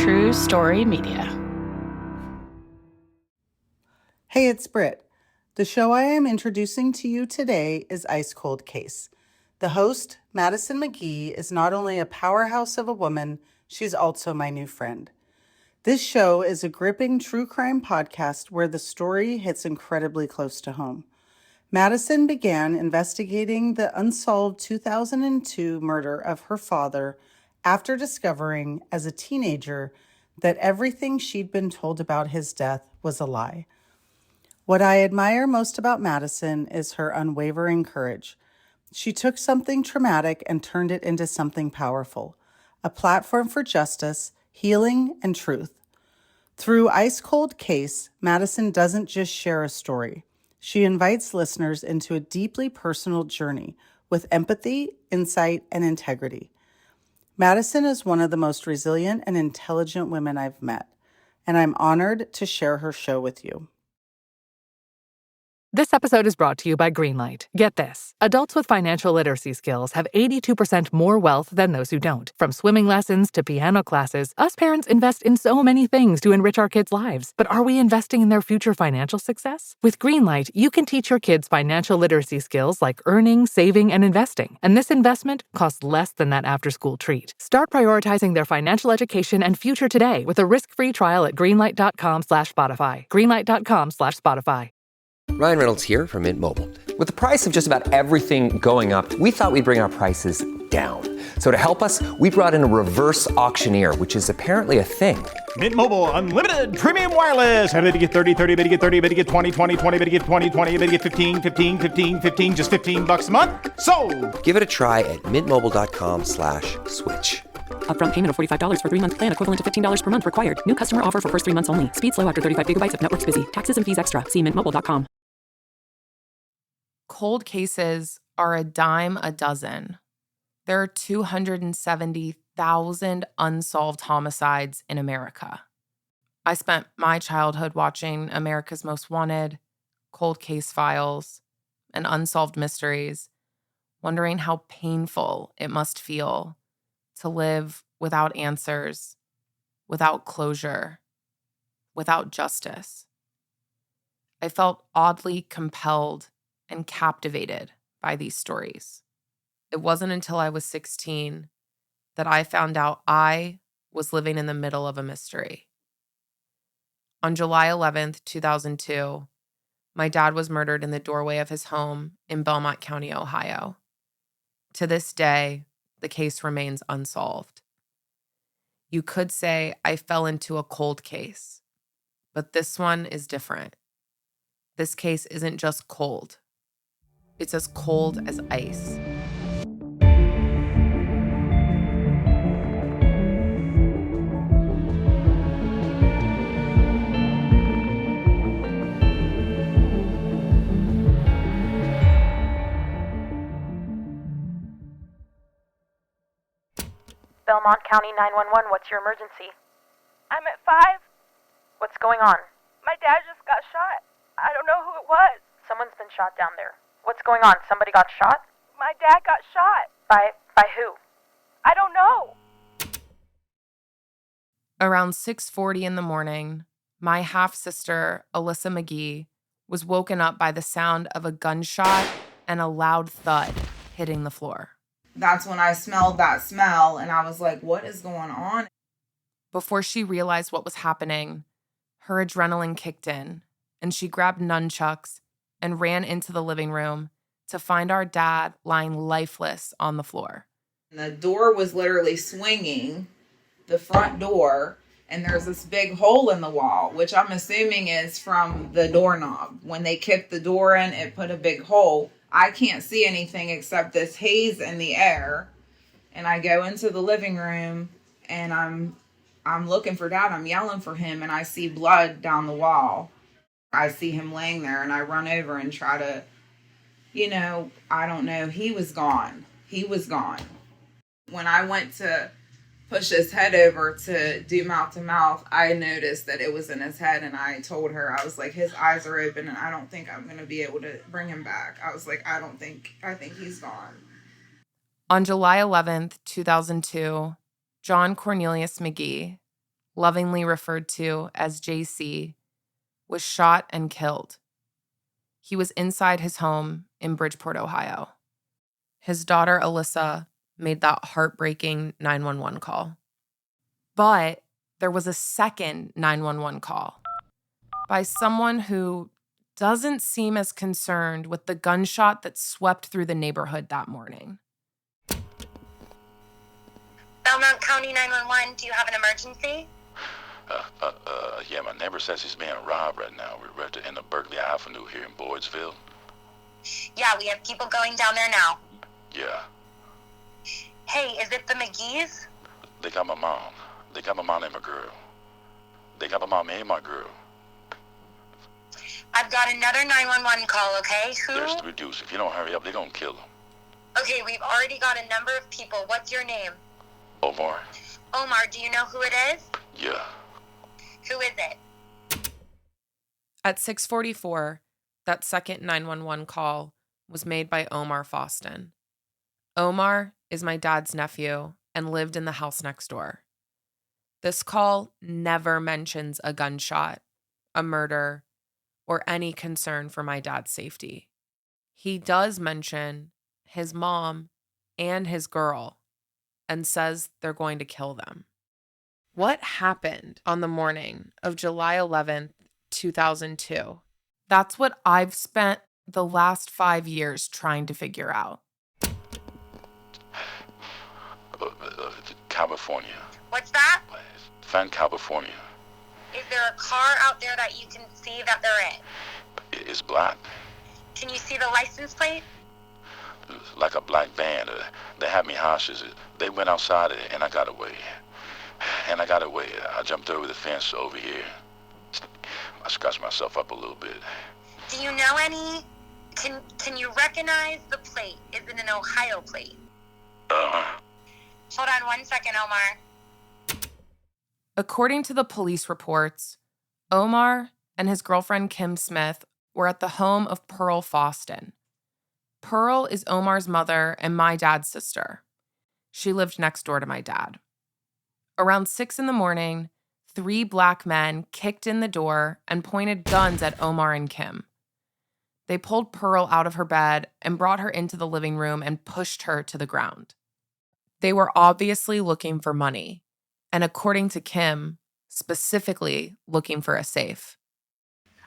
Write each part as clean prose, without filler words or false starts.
True Story Media. Hey, it's Britt. The show I am introducing to you today is Ice Cold Case. The host, Madison McGhee, is not only a powerhouse of a woman, she's also my new friend. This show is a gripping true crime podcast where the story hits incredibly close to home. Madison began investigating the unsolved 2002 murder of her father after discovering as a teenager that everything she'd been told about his death was a lie. What I admire most about Madison is her unwavering courage. She took something traumatic and turned it into something powerful, a platform for justice, healing, and truth. Through Ice Cold Case, Madison doesn't just share a story. She invites listeners into a deeply personal journey with empathy, insight, and integrity. Madison is one of the most resilient and intelligent women I've met, and I'm honored to share her show with you. This episode is brought to you by Greenlight. Get this. Adults with financial literacy skills have 82% more wealth than those who don't. From swimming lessons to piano classes, us parents invest in so many things to enrich our kids' lives. But are we investing in their future financial success? With Greenlight, you can teach your kids financial literacy skills like earning, saving, and investing. And this investment costs less than that after-school treat. Start prioritizing their financial education and future today with a risk-free trial at greenlight.com/Spotify. Greenlight.com/Spotify. Ryan Reynolds here from Mint Mobile. With the price of just about everything going up, we thought we'd bring our prices down. So to help us, we brought in a reverse auctioneer, which is apparently a thing. Mint Mobile Unlimited Premium Wireless. How to get 30, 30, bit to get 30, bit to get 20, 20, 20, bit to get 20, 20, bit to get 15, 15, 15, 15, just $15 a month? Sold! Give it a try at mintmobile.com/switch. Upfront payment of $45 for 3-month plan equivalent to $15 per month required. New customer offer for first 3 months only. Speed slow after 35 gigabytes if network's busy. Taxes and fees extra. See mintmobile.com. Cold cases are a dime a dozen. There are 270,000 unsolved homicides in America. I spent my childhood watching America's Most Wanted, Cold Case Files, and Unsolved Mysteries, wondering how painful it must feel to live without answers, without closure, without justice. I felt oddly compelled and captivated by these stories. It wasn't until I was 16 that I found out I was living in the middle of a mystery. On July 11th, 2002, my dad was murdered in the doorway of his home in Belmont County, Ohio. To this day, the case remains unsolved. You could say I fell into a cold case, but this one is different. This case isn't just cold. It's as cold as ice. Belmont County 911, what's your emergency? I'm at 5. What's going on? My dad just got shot. I don't know who it was. Someone's been shot down there. What's going on? Somebody got shot? My dad got shot. By who? I don't know. Around 6:40 in the morning, my half-sister, Alyssa McGhee, was woken up by the sound of a gunshot and a loud thud hitting the floor. That's when I smelled that smell, and I was like, what is going on? Before she realized what was happening, her adrenaline kicked in, and she grabbed nunchucks and ran into the living room to find our dad lying lifeless on the floor. The door was literally swinging, the front door, and there's this big hole in the wall, which I'm assuming is from the doorknob. When they kicked the door in, it put a big hole. I can't see anything except this haze in the air. And I go into the living room, and I'm looking for Dad. I'm yelling for him, and I see blood down the wall. I see him laying there, and I run over and try to, I don't know. He was gone. He was gone. When I went to push his head over to do mouth to mouth, I noticed that it was in his head, and I told her, I was like, his eyes are open, and I don't think I'm going to be able to bring him back. I was like, I think he's gone. On July 11th, 2002, John Cornelius McGhee, lovingly referred to as JC, was shot and killed. He was inside his home in Bridgeport, Ohio. His daughter, Alyssa, made that heartbreaking 911 call. But there was a second 911 call by someone who doesn't seem as concerned with the gunshot that swept through the neighborhood that morning. Belmont County 911, do you have an emergency? Yeah, my neighbor says he's being robbed right now. We're right in the Berkeley Avenue here in Boydsville. Yeah, we have people going down there now. Yeah. Hey, is it the McGhees? They got my mom. They got my mom and my girl. They got my mom and my girl. I've got another 911 call, okay? There's three dudes. If you don't hurry up, they're gonna kill them. Okay, we've already got a number of people. What's your name? Omar. Omar, do you know who it is? Yeah. Who is it? At 6:44, that second 911 call was made by Omar Foston. Omar is my dad's nephew and lived in the house next door. This call never mentions a gunshot, a murder, or any concern for my dad's safety. He does mention his mom and his girl and says they're going to kill them. What happened on the morning of July 11th, 2002? That's what I've spent the last 5 years trying to figure out. California. What's that? Find California. Is there a car out there that you can see that they're in? It's black. Can you see the license plate? Like a black van. They had me hostage. They went outside and I got away. I jumped over the fence over here. I scratched myself up a little bit. Do you know any? Can you recognize the plate? Is it an Ohio plate? Hold on 1 second, Omar. According to the police reports, Omar and his girlfriend Kim Smith were at the home of Pearl Foston. Pearl is Omar's mother and my dad's sister. She lived next door to my dad. Around 6 a.m, 3 black men kicked in the door and pointed guns at Omar and Kim. They pulled Pearl out of her bed and brought her into the living room and pushed her to the ground. They were obviously looking for money, and according to Kim, specifically looking for a safe.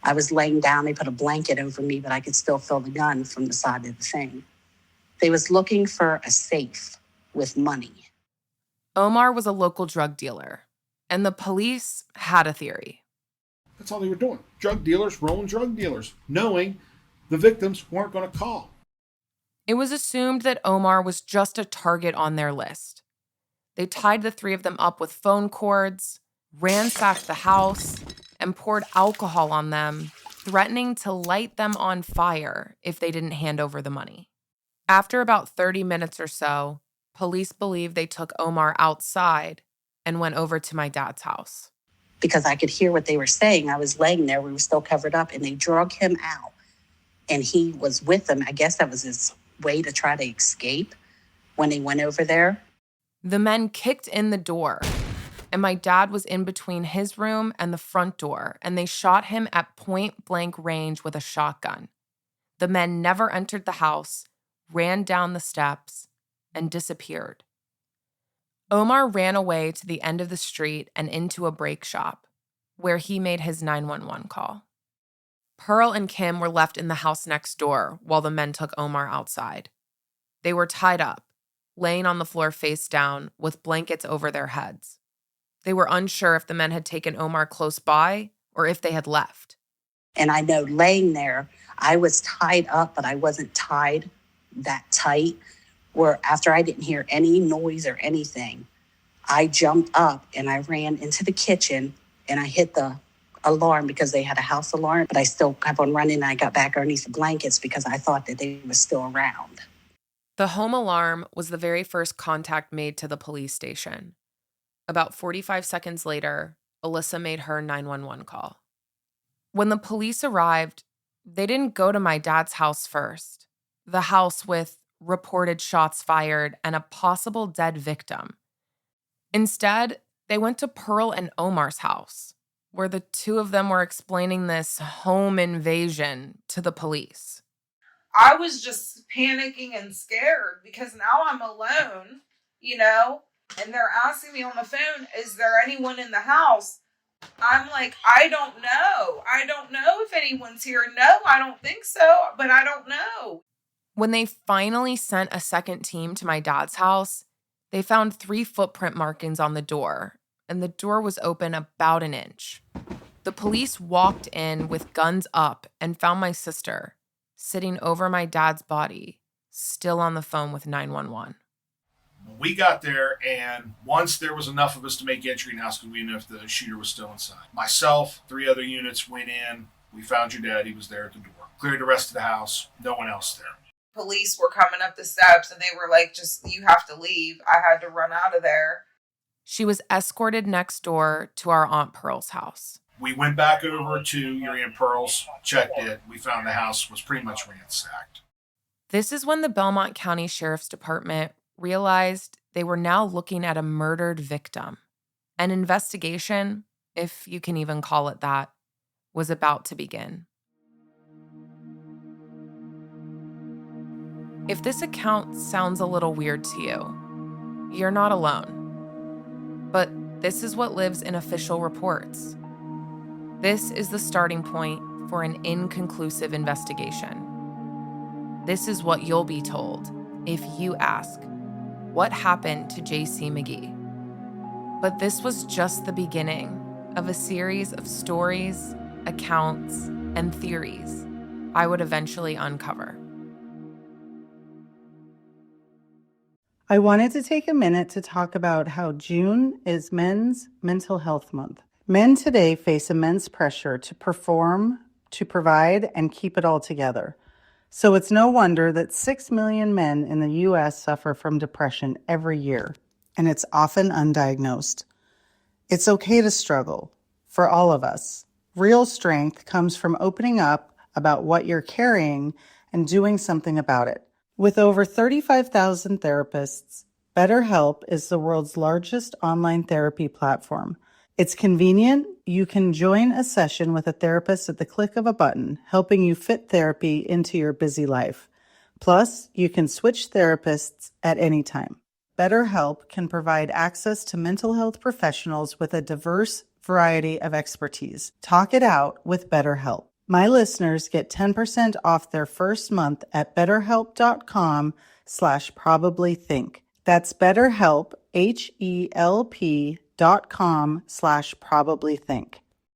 I was laying down, they put a blanket over me, but I could still feel the gun from the side of the thing. They was looking for a safe with money. Omar was a local drug dealer, and the police had a theory. That's all they were doing. Drug dealers rolling drug dealers, knowing the victims weren't going to call. It was assumed that Omar was just a target on their list. They tied the 3 of them up with phone cords, ransacked the house, and poured alcohol on them, threatening to light them on fire if they didn't hand over the money. After about 30 minutes or so, police believe they took Omar outside and went over to my dad's house. Because I could hear what they were saying. I was laying there, we were still covered up, and they drug him out. And he was with them. I guess that was his way to try to escape when they went over there. The men kicked in the door, and my dad was in between his room and the front door, and they shot him at point-blank range with a shotgun. The men never entered the house, ran down the steps, and disappeared. Omar ran away to the end of the street and into a brake shop, where he made his 911 call. Pearl and Kim were left in the house next door while the men took Omar outside. They were tied up, laying on the floor face down with blankets over their heads. They were unsure if the men had taken Omar close by or if they had left. And I know laying there, I was tied up, but I wasn't tied that tight, where after I didn't hear any noise or anything, I jumped up and I ran into the kitchen and I hit the alarm because they had a house alarm, but I still kept on running and I got back underneath the blankets because I thought that they were still around. The home alarm was the very first contact made to the police station. About 45 seconds later, Alyssa made her 911 call. When the police arrived, they didn't go to my dad's house first, the house with reported shots fired and a possible dead victim. Instead, They went to Pearl and Omar's house, where the two of them were explaining this home invasion to the police. I was just panicking and scared because now I'm alone, and they're asking me on the phone, is there anyone in the house? I'm like, I don't know. I don't know if anyone's here. No, I don't think so, but I don't know. When they finally sent a second team to my dad's house, they found 3 footprint markings on the door, and the door was open about an inch. The police walked in with guns up and found my sister sitting over my dad's body, still on the phone with 911. We got there, and once there was enough of us to make entry in the house because we didn't know if the shooter was still inside. Myself, 3 other units went in. We found your dad. He was there at the door. Cleared the rest of the house. No one else there. Police were coming up the steps, and they were like, you have to leave. I had to run out of there. She was escorted next door to our Aunt Pearl's house. We went back over to your Aunt Pearl's, checked it. We found the house was pretty much ransacked. This is when the Belmont County Sheriff's Department realized they were now looking at a murdered victim. An investigation, if you can even call it that, was about to begin. If this account sounds a little weird to you, you're not alone. But this is what lives in official reports. This is the starting point for an inconclusive investigation. This is what you'll be told if you ask, what happened to J.C. McGhee? But this was just the beginning of a series of stories, accounts, and theories I would eventually uncover. I wanted to take a minute to talk about how June is Men's Mental Health Month. Men today face immense pressure to perform, to provide, and keep it all together. So it's no wonder that 6 million men in the U.S. suffer from depression every year, and it's often undiagnosed. It's okay to struggle, for all of us. Real strength comes from opening up about what you're carrying and doing something about it. With over 35,000 therapists, BetterHelp is the world's largest online therapy platform. It's convenient. You can join a session with a therapist at the click of a button, helping you fit therapy into your busy life. Plus, you can switch therapists at any time. BetterHelp can provide access to mental health professionals with a diverse variety of expertise. Talk it out with BetterHelp. My listeners get 10% off their first month at betterhelp.com/probablythink. That's BetterHelp, HELP.com/probablythink.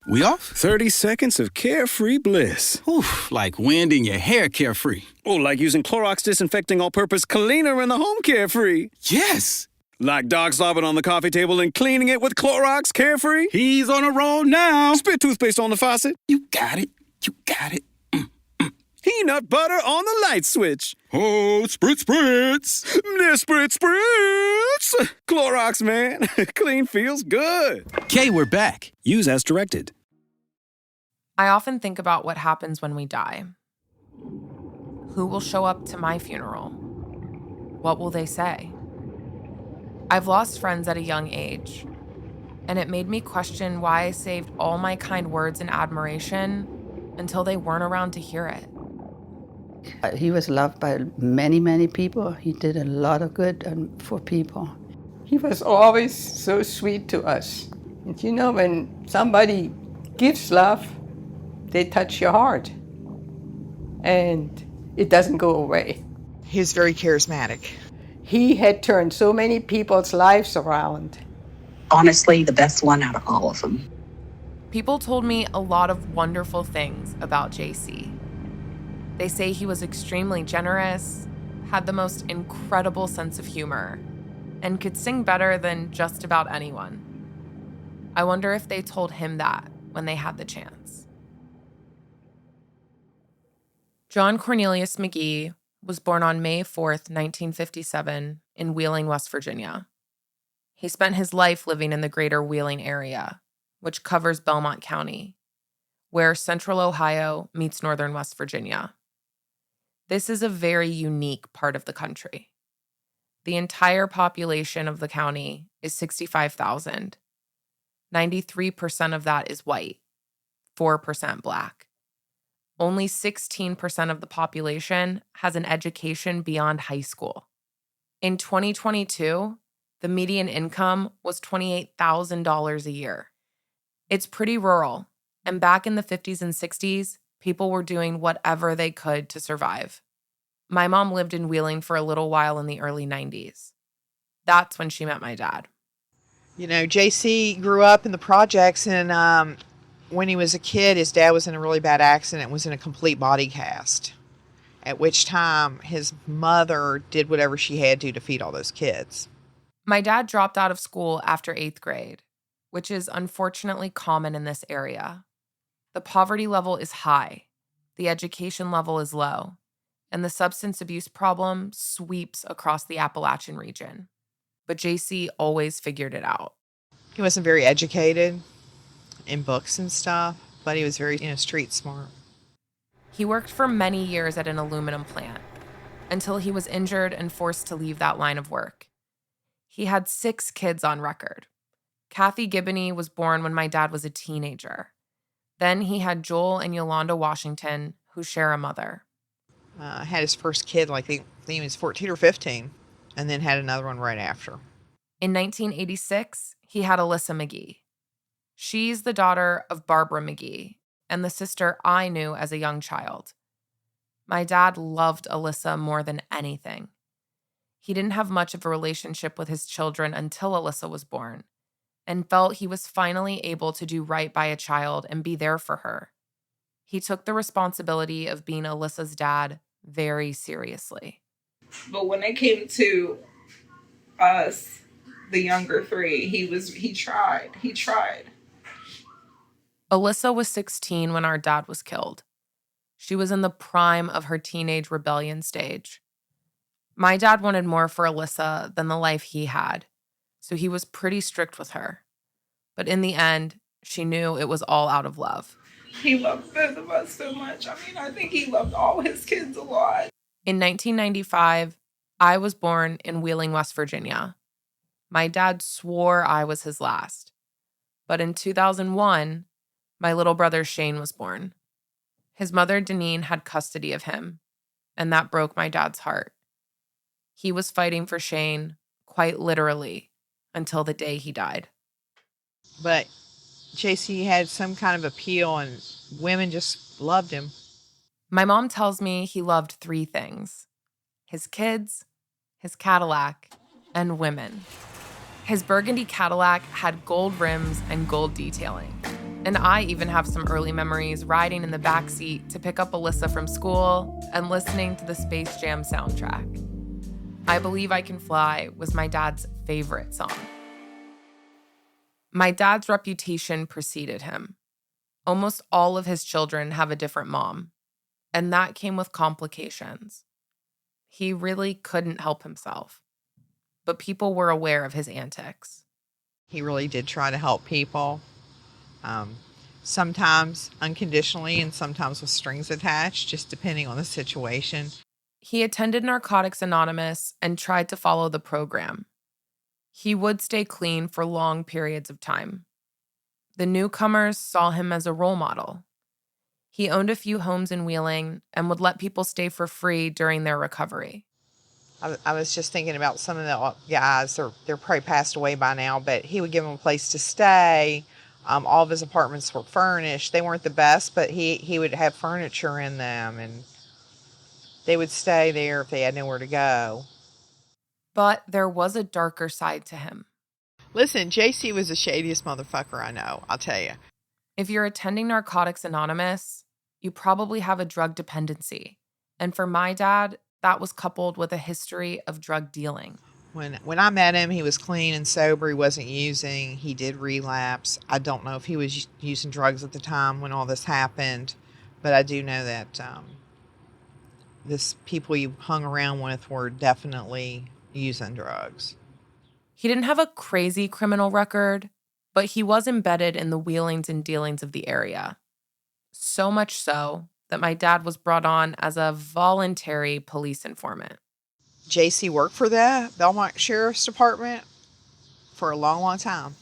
We off? 30 seconds of carefree bliss. Oof, like wind in your hair carefree. Oh, like using Clorox disinfecting all-purpose cleaner in the home carefree. Yes. Like dog slobbing on the coffee table and cleaning it with Clorox carefree. He's on a roll now. Spit toothpaste on the faucet. You got it. You got it. Peanut butter on the light switch. Oh, spritz, spritz. Spritz, spritz. Clorox, man. Clean feels good. Okay, we're back. Use as directed. I often think about what happens when we die. Who will show up to my funeral? What will they say? I've lost friends at a young age, and it made me question why I saved all my kind words and admiration until they weren't around to hear it. He was loved by many, many people. He did a lot of good for people. He was always so sweet to us. And when somebody gives love, they touch your heart. And it doesn't go away. He's very charismatic. He had turned so many people's lives around. Honestly, the best one out of all of them. People told me a lot of wonderful things about JC. They say he was extremely generous, had the most incredible sense of humor, and could sing better than just about anyone. I wonder if they told him that when they had the chance. John Cornelius McGhee was born on May 4th, 1957, in Wheeling, West Virginia. He spent his life living in the greater Wheeling area, which covers Belmont County, where central Ohio meets northern West Virginia. This is a very unique part of the country. The entire population of the county is 65,000, 93% of that is white, 4% Black. Only 16% of the population has an education beyond high school. In 2022, the median income was $28,000 a year. It's pretty rural, and back in the 50s and 60s, people were doing whatever they could to survive. My mom lived in Wheeling for a little while in the early 90s. That's when she met my dad. You know, JC grew up in the projects, and when he was a kid, his dad was in a really bad accident and was in a complete body cast, at which time his mother did whatever she had to feed all those kids. My dad dropped out of school after 8th grade, which is unfortunately common in this area. The poverty level is high, the education level is low, and the substance abuse problem sweeps across the Appalachian region. But JC always figured it out. He wasn't very educated in books and stuff, but he was very, street smart. He worked for many years at an aluminum plant until he was injured and forced to leave that line of work. He had 6 kids on record. Kathy Gibney was born when my dad was a teenager. Then he had Joel and Yolanda Washington, who share a mother. Had his first kid, I think he was 14 or 15, and then had another one right after. In 1986, he had Alyssa McGhee. She's the daughter of Barbara McGhee and the sister I knew as a young child. My dad loved Alyssa more than anything. He didn't have much of a relationship with his children until Alyssa was born, and felt he was finally able to do right by a child and be there for her. He took the responsibility of being Alyssa's dad very seriously. But when it came to us, the younger 3, he tried. Alyssa was 16 when our dad was killed. She was in the prime of her teenage rebellion stage. My dad wanted more for Alyssa than the life he had, so he was pretty strict with her. But in the end, she knew it was all out of love. He loved both of us so much. I think he loved all his kids a lot. In 1995, I was born in Wheeling, West Virginia. My dad swore I was his last. But in 2001, my little brother Shane was born. His mother, Deneen, had custody of him, and that broke my dad's heart. He was fighting for Shane, quite literally, until the day he died. But JC had some kind of appeal, and women just loved him. My mom tells me he loved 3 things: his kids, his Cadillac, and women. His burgundy Cadillac had gold rims and gold detailing. And I even have some early memories riding in the backseat to pick up Alyssa from school and listening to the Space Jam soundtrack. I Believe I Can Fly was my dad's favorite song. My dad's reputation preceded him. Almost all of his children have a different mom, and that came with complications. He really couldn't help himself, but people were aware of his antics. He really did try to help people, sometimes unconditionally and sometimes with strings attached, just depending on the situation. He attended Narcotics Anonymous and tried to follow the program. He would stay clean for long periods of time. The newcomers saw him as a role model. He owned a few homes in Wheeling and would let people stay for free during their recovery. I was just thinking about some of the guys, they're probably passed away by now, but he would give them a place to stay. All of his apartments were furnished. They weren't the best, but he would have furniture in them, and they would stay there if they had nowhere to go. But there was a darker side to him. Listen, JC was the shadiest motherfucker I know, I'll tell you. If you're attending Narcotics Anonymous, you probably have a drug dependency. And for my dad, that was coupled with a history of drug dealing. When I met him, he was clean and sober. He wasn't using. He did relapse. I don't know if he was using drugs at the time when all this happened, but I do know that people you hung around with were definitely using drugs. He didn't have a crazy criminal record, but he was embedded in the wheelings and dealings of the area. So much so that my dad was brought on as a voluntary police informant. JC worked for the Belmont Sheriff's Department for a long, long time.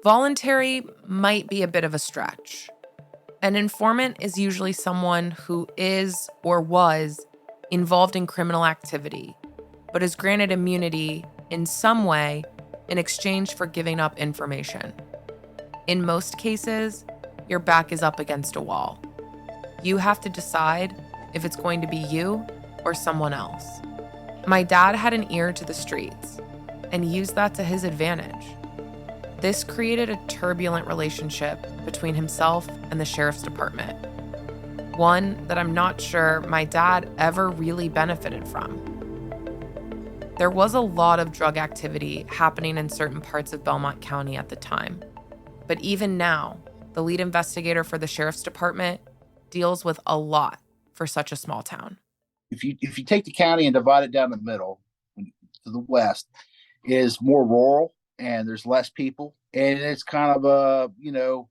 Voluntary might be a bit of a stretch. An informant is usually someone who is or was involved in criminal activity, but is granted immunity in some way in exchange for giving up information. In most cases, your back is up against a wall. You have to decide if it's going to be you or someone else. My dad had an ear to the streets and used that to his advantage. This created a turbulent relationship between himself and the sheriff's department, one that I'm not sure my dad ever really benefited from. There was a lot of drug activity happening in certain parts of Belmont County at the time, but even now, the lead investigator for the sheriff's department deals with a lot for such a small town. If you take the county and divide it down the middle to the west, is more rural and there's less people, and it's kind of a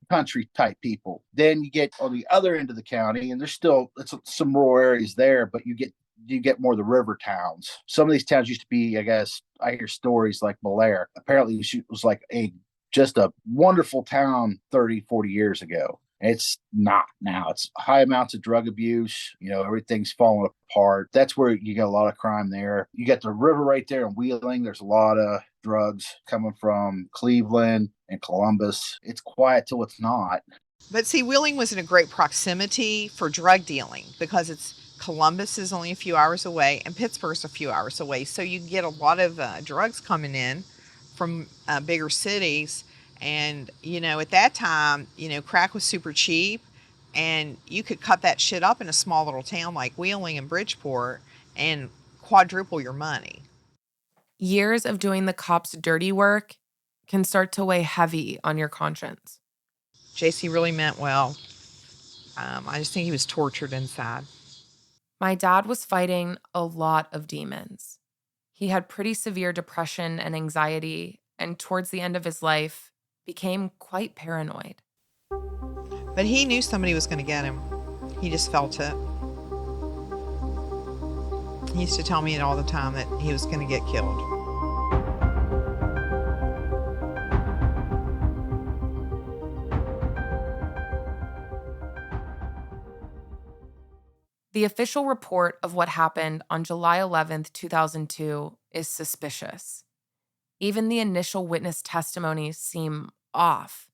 country type people. Then you get on the other end of the county, and there's still some rural areas there, but you get more of the river towns. Some of these towns used to be, I guess, I hear stories like Blair. Apparently it was like just a wonderful town 30, 40 years ago. It's not now. It's high amounts of drug abuse. Everything's falling apart. That's where you get a lot of crime there. You got the river right there in Wheeling. There's a lot of drugs coming from Cleveland and Columbus. It's quiet till it's not. But see, Wheeling was in a great proximity for drug dealing because Columbus is only a few hours away and Pittsburgh's a few hours away. So you get a lot of drugs coming in from bigger cities. And, at that time, crack was super cheap and you could cut that shit up in a small little town like Wheeling and Bridgeport and quadruple your money. Years of doing the cops' dirty work can start to weigh heavy on your conscience. JC really meant well. I just think he was tortured inside. My dad was fighting a lot of demons. He had pretty severe depression and anxiety, and towards the end of his life, became quite paranoid. But he knew somebody was going to get him. He just felt it. He used to tell me it all the time that he was going to get killed. The official report of what happened on July 11th, 2002 is suspicious. Even the initial witness testimonies seem off.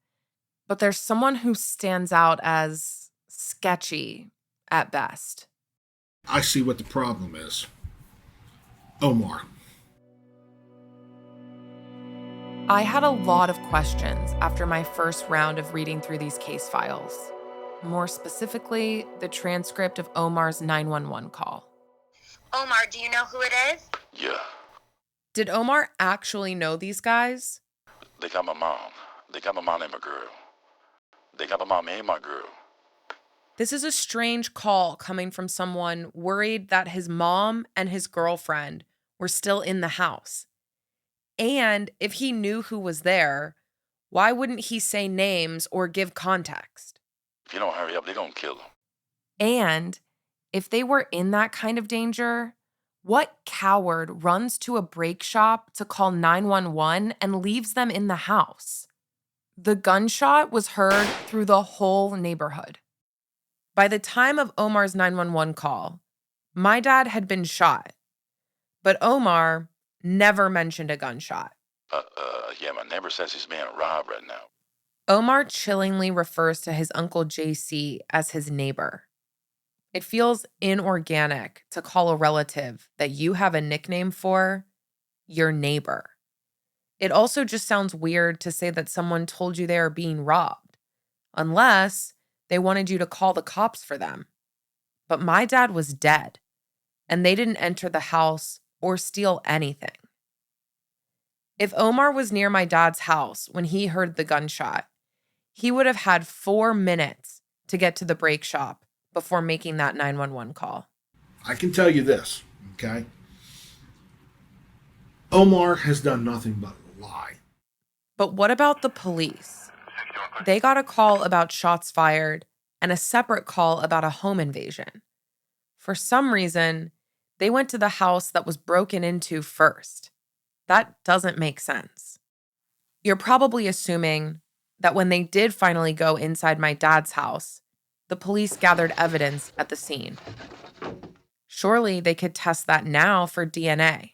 But there's someone who stands out as sketchy at best. I see what the problem is. Omar. I had a lot of questions after my first round of reading through these case files. More specifically, the transcript of Omar's 911 call. Omar, do you know who it is? Yeah. Did Omar actually know these guys? They got my mom. They got my mom and my girl. They got my mom and my girl. This is a strange call coming from someone worried that his mom and his girlfriend were still in the house. And if he knew who was there, why wouldn't he say names or give context? If you don't hurry up, they're going to kill him. And if they were in that kind of danger, what coward runs to a brake shop to call 911 and leaves them in the house? The gunshot was heard through the whole neighborhood. By the time of Omar's 911 call, my dad had been shot, but Omar never mentioned a gunshot. Yeah, my neighbor says he's being robbed right now. Omar chillingly refers to his uncle JC as his neighbor. It feels inorganic to call a relative that you have a nickname for your neighbor. It also just sounds weird to say that someone told you they are being robbed, unless they wanted you to call the cops for them. But my dad was dead, and they didn't enter the house or steal anything. If Omar was near my dad's house when he heard the gunshot, he would have had 4 minutes to get to the brake shop before making that 911 call. I can tell you this, okay? Omar has done nothing but lie. But what about the police? They got a call about shots fired and a separate call about a home invasion. For some reason, they went to the house that was broken into first. That doesn't make sense. You're probably assuming that when they did finally go inside my dad's house, the police gathered evidence at the scene. Surely they could test that now for DNA.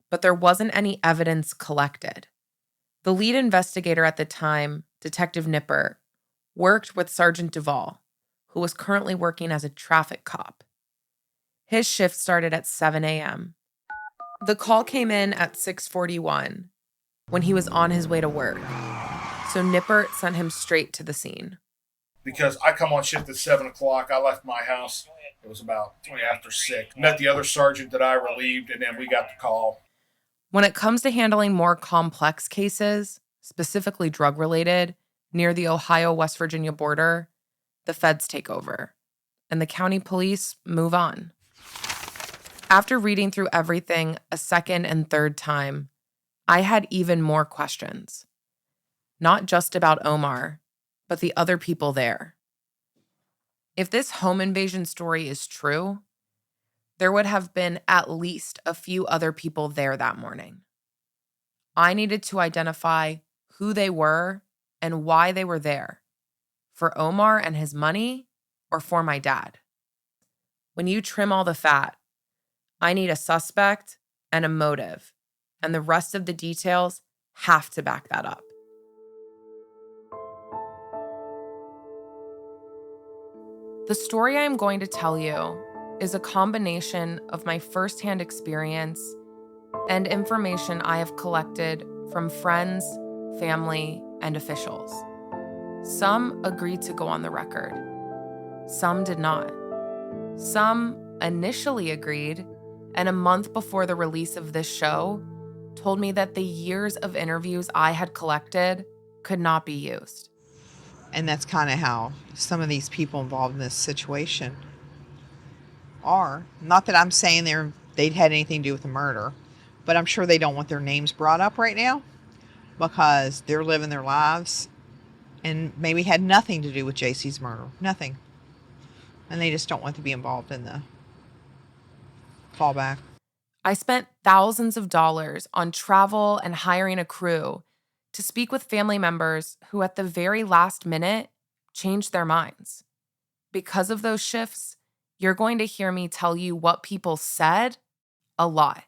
But there wasn't any evidence collected. The lead investigator at the time, Detective Nipper, worked with Sergeant Duvall, who was currently working as a traffic cop. His shift started at 7 a.m. The call came in at 6:41 when he was on his way to work. So Nipper sent him straight to the scene. Because I come on shift at 7 o'clock. I left my house. It was about 20 after 6. Met the other sergeant that I relieved, and then we got the call. When it comes to handling more complex cases, specifically drug-related, near the Ohio-West Virginia border, the feds take over, and the county police move on. After reading through everything a second and third time, I had even more questions. Not just about Omar, but the other people there. If this home invasion story is true, there would have been at least a few other people there that morning. I needed to identify who they were and why they were there. For Omar and his money, or for my dad? When you trim all the fat, I need a suspect and a motive, and the rest of the details have to back that up. The story I am going to tell you is a combination of my firsthand experience and information I have collected from friends, family, and officials. Some agreed to go on the record. Some did not. Some initially agreed, and a month before the release of this show, told me that the years of interviews I had collected could not be used. And that's kind of how some of these people involved in this situation are. Not that I'm saying they'd had anything to do with the murder, but I'm sure they don't want their names brought up right now because they're living their lives and maybe had nothing to do with JC's murder. Nothing. And they just don't want to be involved in the fallback. I spent thousands of dollars on travel and hiring a crew to speak with family members who at the very last minute changed their minds. Because of those shifts, you're going to hear me tell you what people said a lot.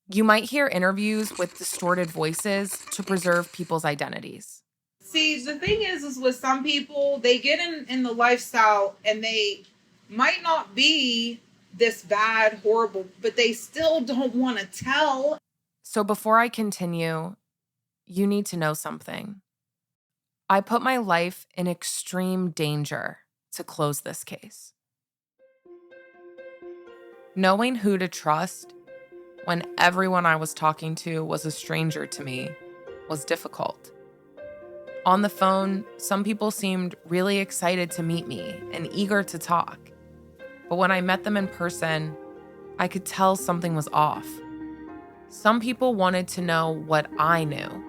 You might hear interviews with distorted voices to preserve people's identities. See, the thing is with some people, they get in the lifestyle and they might not be this bad, horrible, but they still don't want to tell. So before I continue, you need to know something. I put my life in extreme danger to close this case. Knowing who to trust when everyone I was talking to was a stranger to me was difficult. On the phone, some people seemed really excited to meet me and eager to talk. But when I met them in person, I could tell something was off. Some people wanted to know what I knew,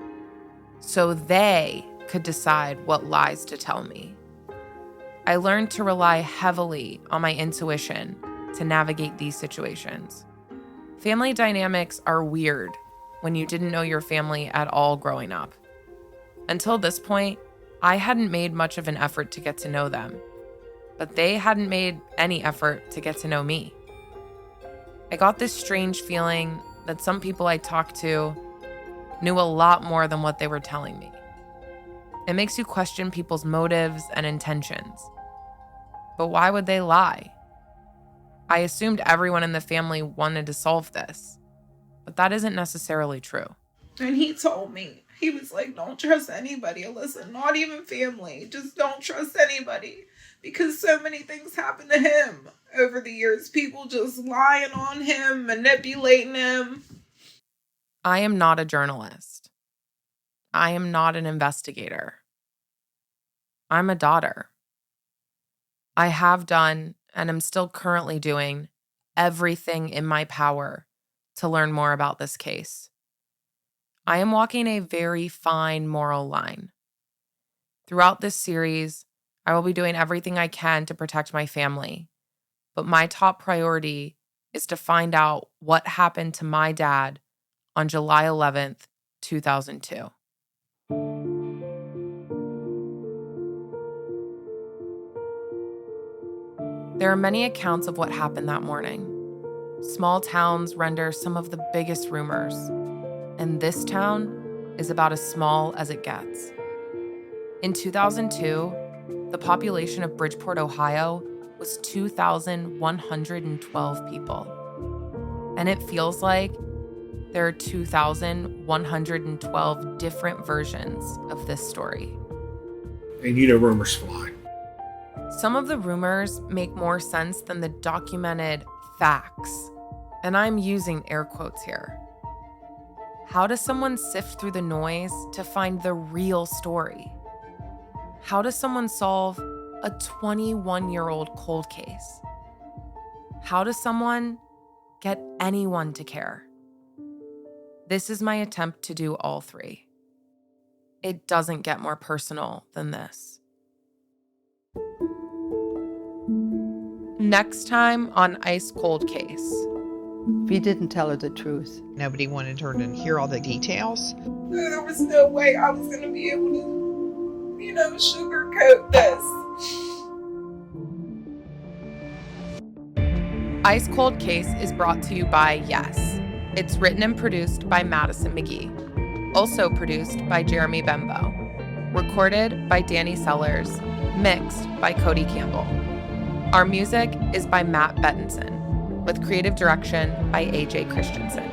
so they could decide what lies to tell me. I learned to rely heavily on my intuition to navigate these situations. Family dynamics are weird when you didn't know your family at all growing up. Until this point, I hadn't made much of an effort to get to know them, but they hadn't made any effort to get to know me. I got this strange feeling that some people I talked to knew a lot more than what they were telling me. It makes you question people's motives and intentions. But why would they lie? I assumed everyone in the family wanted to solve this, but that isn't necessarily true. And he told me, he was like, don't trust anybody, Alyssa, not even family. Just don't trust anybody. Because so many things happened to him over the years. People just lying on him, manipulating him. I am not a journalist. I am not an investigator. I'm a daughter. I have done, and am still currently doing, everything in my power to learn more about this case. I am walking a very fine moral line. Throughout this series, I will be doing everything I can to protect my family, but my top priority is to find out what happened to my dad on July 11th, 2002. There are many accounts of what happened that morning. Small towns render some of the biggest rumors, and this town is about as small as it gets. In 2002, the population of Bridgeport, Ohio was 2,112 people. And it feels like there are 2,112 different versions of this story. And you know rumors fly. Some of the rumors make more sense than the documented facts. And I'm using air quotes here. How does someone sift through the noise to find the real story? How does someone solve a 21-year-old cold case? How does someone get anyone to care? This is my attempt to do all three. It doesn't get more personal than this. Next time on Ice Cold Case. We didn't tell her the truth. Nobody wanted her to hear all the details. There was no way I was going to be able to, sugarcoat this. Ice Cold Case is brought to you by Yes. It's written and produced by Madison McGhee. Also produced by Jeremy Bembo. Recorded by Danny Sellers. Mixed by Cody Campbell. Our music is by Matt Bettinson, with creative direction by AJ Christensen.